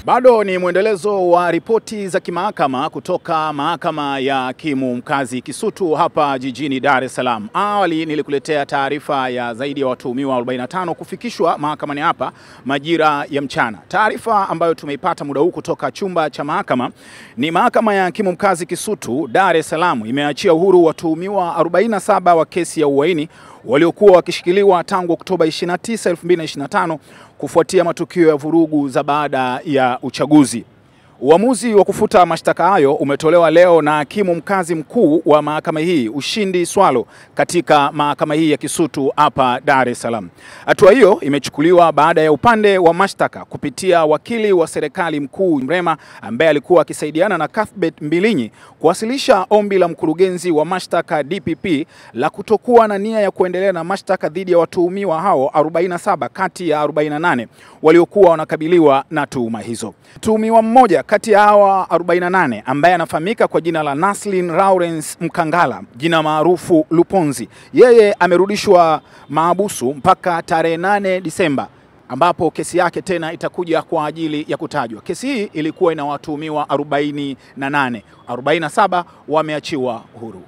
Bado ni mwendelezo wa ripoti za kimahakama kutoka mahakama ya hakimu mkazi Kisutu hapa jijini Dar es Salaam. Awali nilikuletea taarifa ya zaidi ya watuhumiwa 45 kufikishwa mahakamani hapa majira ya mchana. Taarifa ambayo tumeipata muda huu kutoka chumba cha mahakama ni mahakama ya hakimu mkazi Kisutu Dar es Salaam imeachia uhuru watuhumiwa 47 wa kesi ya uhaini waliokuwa wakishikiliwa tangu Oktoba 29, 2025 kufuatia matukio ya vurugu za baada ya uchaguzi. Uamuzi wa kufuta mashtaka hayo umetolewa leo na hakimu mkazi mkuu wa mahakama hii Ushindi Swalo katika mahakama hii ya Kisutu hapa Dar es Salaam. Hatua hiyo imechukuliwa baada ya upande wa mashtaka kupitia wakili wa serikali mkuu Mrema ambaye alikuwa akisaidiana na Cuthbert Mbilinyi kuwasilisha ombi la mkurugenzi wa mashtaka DPP la kutokuwa na nia ya kuendelea na mashtaka dhidi ya watuhumiwa hao 47 kati ya 48 waliokuwa wanakabiliwa na tuhuma hizo. Mtuhumiwa mmoja kati ya hawa 48 ambaye anafahamika kwa jina la Naslin Lawrence Mkangala, jina maarufu Luponzi, yeye amerudishwa mahabusu mpaka tarehe 8 Disemba ambapo kesi yake tena itakuja kwa ajili ya kutajwa. Kesi hii ilikuwa ina watuhumiwa 48, 47 wameachiwa huru.